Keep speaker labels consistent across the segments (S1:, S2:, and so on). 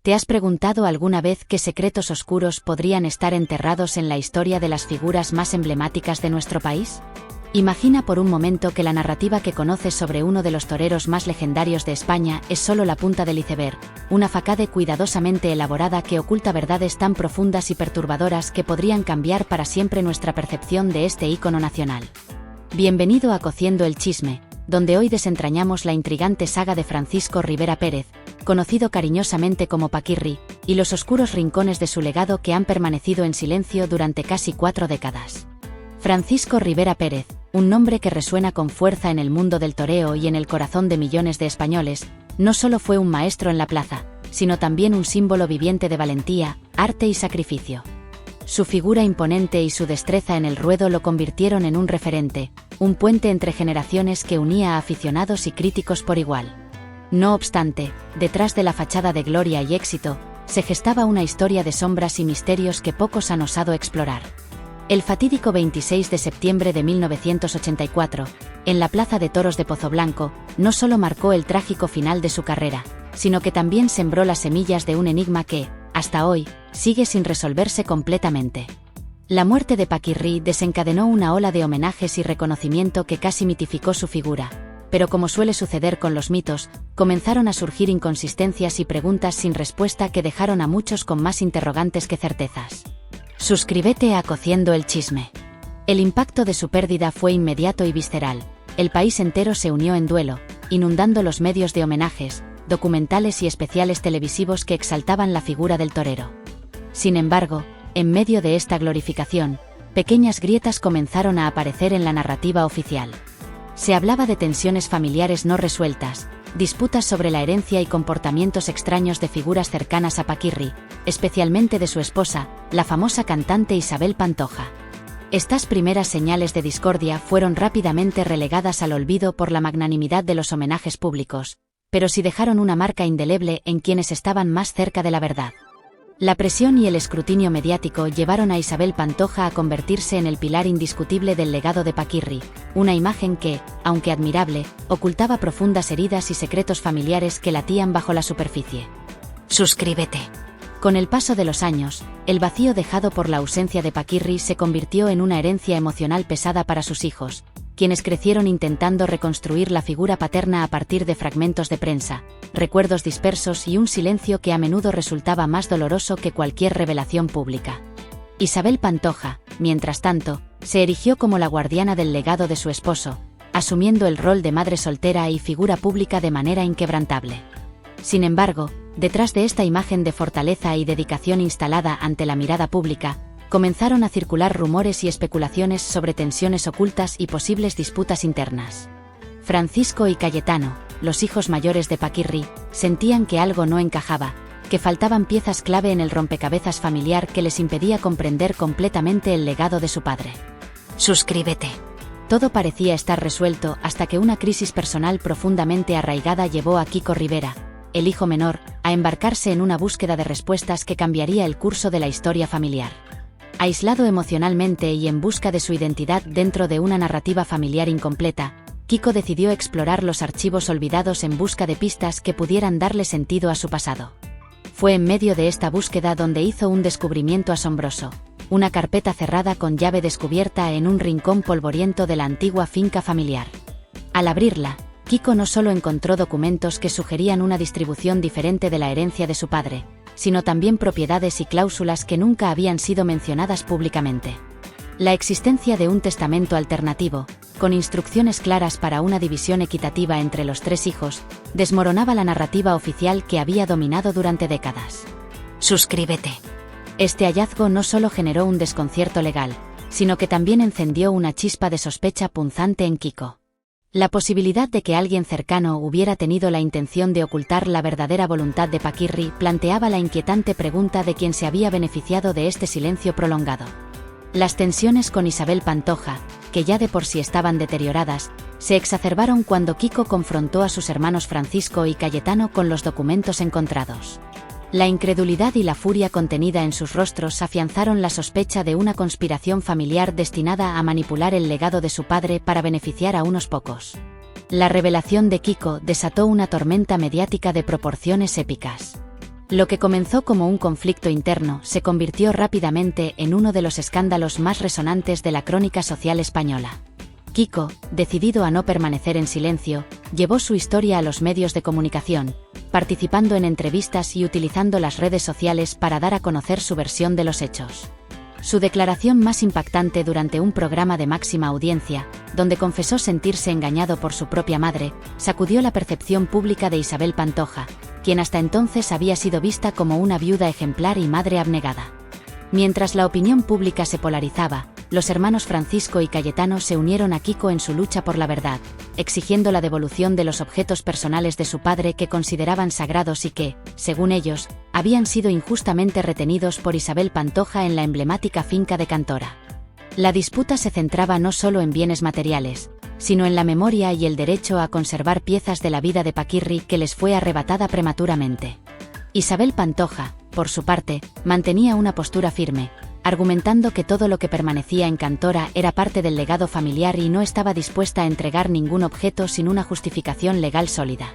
S1: ¿Te has preguntado alguna vez qué secretos oscuros podrían estar enterrados en la historia de las figuras más emblemáticas de nuestro país? Imagina por un momento que la narrativa que conoces sobre uno de los toreros más legendarios de España es solo la punta del iceberg, una facade cuidadosamente elaborada que oculta verdades tan profundas y perturbadoras que podrían cambiar para siempre nuestra percepción de este ícono nacional. Bienvenido a Cociendo el Chisme, donde hoy desentrañamos la intrigante saga de Francisco Rivera Pérez, conocido cariñosamente como Paquirri, y los oscuros rincones de su legado que han permanecido en silencio durante casi 4 décadas. Francisco Rivera Pérez, un nombre que resuena con fuerza en el mundo del toreo y en el corazón de millones de españoles, no solo fue un maestro en la plaza, sino también un símbolo viviente de valentía, arte y sacrificio. Su figura imponente y su destreza en el ruedo lo convirtieron en un referente, un puente entre generaciones que unía a aficionados y críticos por igual. No obstante, detrás de la fachada de gloria y éxito, se gestaba una historia de sombras y misterios que pocos han osado explorar. El fatídico 26 de septiembre de 1984, en la Plaza de Toros de Pozoblanco, no solo marcó el trágico final de su carrera, sino que también sembró las semillas de un enigma que, hasta hoy, sigue sin resolverse completamente. La muerte de Paquirri desencadenó una ola de homenajes y reconocimiento que casi mitificó su figura, pero como suele suceder con los mitos, comenzaron a surgir inconsistencias y preguntas sin respuesta que dejaron a muchos con más interrogantes que certezas. Suscríbete a Cociendo el Chisme. El impacto de su pérdida fue inmediato y visceral. El país entero se unió en duelo, inundando los medios de homenajes, documentales y especiales televisivos que exaltaban la figura del torero. Sin embargo, en medio de esta glorificación, pequeñas grietas comenzaron a aparecer en la narrativa oficial. Se hablaba de tensiones familiares no resueltas, disputas sobre la herencia y comportamientos extraños de figuras cercanas a Paquirri, especialmente de su esposa, la famosa cantante Isabel Pantoja. Estas primeras señales de discordia fueron rápidamente relegadas al olvido por la magnanimidad de los homenajes públicos, pero sí dejaron una marca indeleble en quienes estaban más cerca de la verdad. La presión y el escrutinio mediático llevaron a Isabel Pantoja a convertirse en el pilar indiscutible del legado de Paquirri, una imagen que, aunque admirable, ocultaba profundas heridas y secretos familiares que latían bajo la superficie. Suscríbete. Con el paso de los años, el vacío dejado por la ausencia de Paquirri se convirtió en una herencia emocional pesada para sus hijos, quienes crecieron intentando reconstruir la figura paterna a partir de fragmentos de prensa, recuerdos dispersos y un silencio que a menudo resultaba más doloroso que cualquier revelación pública. Isabel Pantoja, mientras tanto, se erigió como la guardiana del legado de su esposo, asumiendo el rol de madre soltera y figura pública de manera inquebrantable. Sin embargo, detrás de esta imagen de fortaleza y dedicación instalada ante la mirada pública, comenzaron a circular rumores y especulaciones sobre tensiones ocultas y posibles disputas internas. Francisco y Cayetano, los hijos mayores de Paquirri, sentían que algo no encajaba, que faltaban piezas clave en el rompecabezas familiar que les impedía comprender completamente el legado de su padre. Suscríbete. Todo parecía estar resuelto hasta que una crisis personal profundamente arraigada llevó a Kiko Rivera, el hijo menor, a embarcarse en una búsqueda de respuestas que cambiaría el curso de la historia familiar. Aislado emocionalmente y en busca de su identidad dentro de una narrativa familiar incompleta, Kiko decidió explorar los archivos olvidados en busca de pistas que pudieran darle sentido a su pasado. Fue en medio de esta búsqueda donde hizo un descubrimiento asombroso, una carpeta cerrada con llave descubierta en un rincón polvoriento de la antigua finca familiar. Al abrirla, Kiko no solo encontró documentos que sugerían una distribución diferente de la herencia de su padre, sino también propiedades y cláusulas que nunca habían sido mencionadas públicamente. La existencia de un testamento alternativo, con instrucciones claras para una división equitativa entre los 3 hijos, desmoronaba la narrativa oficial que había dominado durante décadas. Suscríbete. Este hallazgo no solo generó un desconcierto legal, sino que también encendió una chispa de sospecha punzante en Kiko. La posibilidad de que alguien cercano hubiera tenido la intención de ocultar la verdadera voluntad de Paquirri planteaba la inquietante pregunta de quién se había beneficiado de este silencio prolongado. Las tensiones con Isabel Pantoja, que ya de por sí estaban deterioradas, se exacerbaron cuando Kiko confrontó a sus hermanos Francisco y Cayetano con los documentos encontrados. La incredulidad y la furia contenida en sus rostros afianzaron la sospecha de una conspiración familiar destinada a manipular el legado de su padre para beneficiar a unos pocos. La revelación de Kiko desató una tormenta mediática de proporciones épicas. Lo que comenzó como un conflicto interno se convirtió rápidamente en uno de los escándalos más resonantes de la crónica social española. Kiko, decidido a no permanecer en silencio, llevó su historia a los medios de comunicación, participando en entrevistas y utilizando las redes sociales para dar a conocer su versión de los hechos. Su declaración más impactante durante un programa de máxima audiencia, donde confesó sentirse engañado por su propia madre, sacudió la percepción pública de Isabel Pantoja, quien hasta entonces había sido vista como una viuda ejemplar y madre abnegada. Mientras la opinión pública se polarizaba, los hermanos Francisco y Cayetano se unieron a Kiko en su lucha por la verdad, exigiendo la devolución de los objetos personales de su padre que consideraban sagrados y que, según ellos, habían sido injustamente retenidos por Isabel Pantoja en la emblemática finca de Cantora. La disputa se centraba no solo en bienes materiales, sino en la memoria y el derecho a conservar piezas de la vida de Paquirri que les fue arrebatada prematuramente. Isabel Pantoja, por su parte, mantenía una postura firme, argumentando que todo lo que permanecía en Cantora era parte del legado familiar y no estaba dispuesta a entregar ningún objeto sin una justificación legal sólida.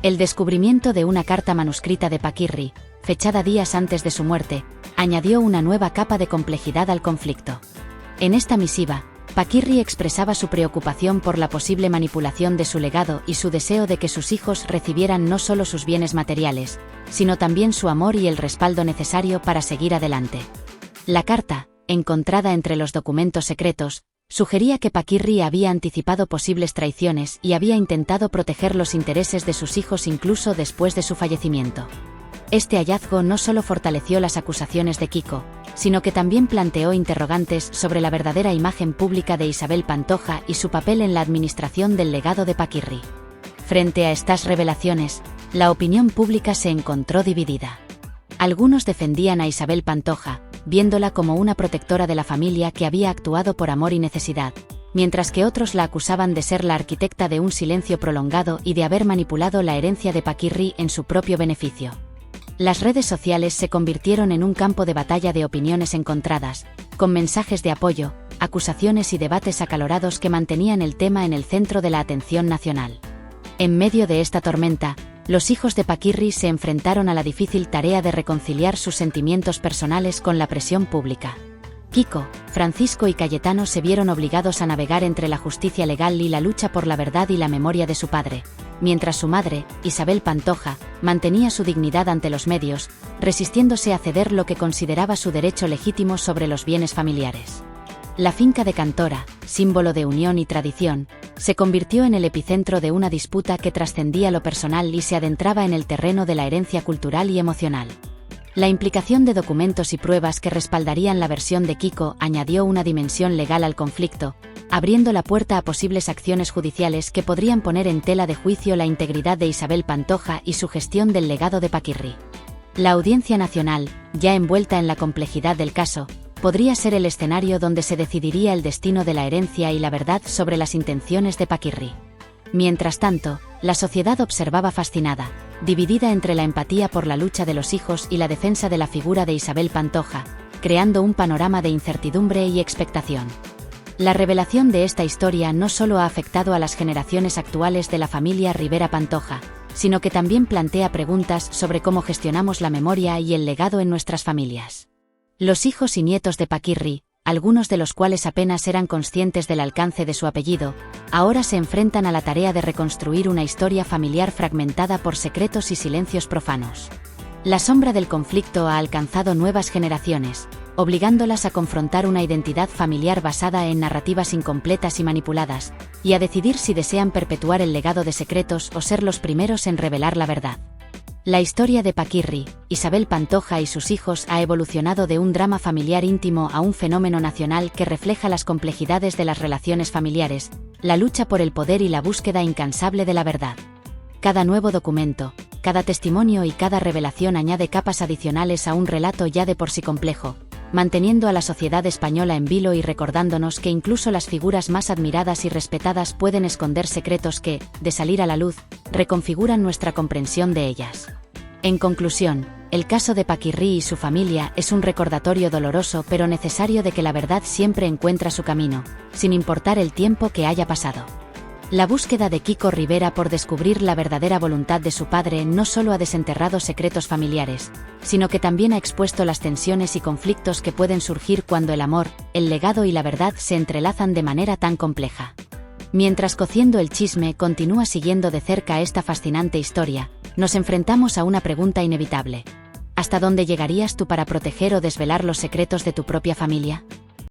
S1: El descubrimiento de una carta manuscrita de Paquirri, fechada días antes de su muerte, añadió una nueva capa de complejidad al conflicto. En esta misiva, Paquirri expresaba su preocupación por la posible manipulación de su legado y su deseo de que sus hijos recibieran no solo sus bienes materiales, sino también su amor y el respaldo necesario para seguir adelante. La carta, encontrada entre los documentos secretos, sugería que Paquirri había anticipado posibles traiciones y había intentado proteger los intereses de sus hijos incluso después de su fallecimiento. Este hallazgo no solo fortaleció las acusaciones de Kiko, sino que también planteó interrogantes sobre la verdadera imagen pública de Isabel Pantoja y su papel en la administración del legado de Paquirri. Frente a estas revelaciones, la opinión pública se encontró dividida. Algunos defendían a Isabel Pantoja, viéndola como una protectora de la familia que había actuado por amor y necesidad, mientras que otros la acusaban de ser la arquitecta de un silencio prolongado y de haber manipulado la herencia de Paquirri en su propio beneficio. Las redes sociales se convirtieron en un campo de batalla de opiniones encontradas, con mensajes de apoyo, acusaciones y debates acalorados que mantenían el tema en el centro de la atención nacional. En medio de esta tormenta, los hijos de Paquirri se enfrentaron a la difícil tarea de reconciliar sus sentimientos personales con la presión pública. Kiko, Francisco y Cayetano se vieron obligados a navegar entre la justicia legal y la lucha por la verdad y la memoria de su padre, mientras su madre, Isabel Pantoja, mantenía su dignidad ante los medios, resistiéndose a ceder lo que consideraba su derecho legítimo sobre los bienes familiares. La finca de Cantora, símbolo de unión y tradición, se convirtió en el epicentro de una disputa que trascendía lo personal y se adentraba en el terreno de la herencia cultural y emocional. La implicación de documentos y pruebas que respaldarían la versión de Kiko añadió una dimensión legal al conflicto, abriendo la puerta a posibles acciones judiciales que podrían poner en tela de juicio la integridad de Isabel Pantoja y su gestión del legado de Paquirri. La Audiencia Nacional, ya envuelta en la complejidad del caso, podría ser el escenario donde se decidiría el destino de la herencia y la verdad sobre las intenciones de Paquirri. Mientras tanto, la sociedad observaba fascinada, dividida entre la empatía por la lucha de los hijos y la defensa de la figura de Isabel Pantoja, creando un panorama de incertidumbre y expectación. La revelación de esta historia no solo ha afectado a las generaciones actuales de la familia Rivera Pantoja, sino que también plantea preguntas sobre cómo gestionamos la memoria y el legado en nuestras familias. Los hijos y nietos de Paquirri, algunos de los cuales apenas eran conscientes del alcance de su apellido, ahora se enfrentan a la tarea de reconstruir una historia familiar fragmentada por secretos y silencios profanos. La sombra del conflicto ha alcanzado nuevas generaciones, obligándolas a confrontar una identidad familiar basada en narrativas incompletas y manipuladas, y a decidir si desean perpetuar el legado de secretos o ser los primeros en revelar la verdad. La historia de Paquirri, Isabel Pantoja y sus hijos ha evolucionado de un drama familiar íntimo a un fenómeno nacional que refleja las complejidades de las relaciones familiares, la lucha por el poder y la búsqueda incansable de la verdad. Cada nuevo documento, cada testimonio y cada revelación añade capas adicionales a un relato ya de por sí complejo, manteniendo a la sociedad española en vilo y recordándonos que incluso las figuras más admiradas y respetadas pueden esconder secretos que, de salir a la luz, reconfiguran nuestra comprensión de ellas. En conclusión, el caso de Paquirri y su familia es un recordatorio doloroso pero necesario de que la verdad siempre encuentra su camino, sin importar el tiempo que haya pasado. La búsqueda de Kiko Rivera por descubrir la verdadera voluntad de su padre no solo ha desenterrado secretos familiares, sino que también ha expuesto las tensiones y conflictos que pueden surgir cuando el amor, el legado y la verdad se entrelazan de manera tan compleja. Mientras Cociendo el Chisme continúa siguiendo de cerca esta fascinante historia, nos enfrentamos a una pregunta inevitable. ¿Hasta dónde llegarías tú para proteger o desvelar los secretos de tu propia familia?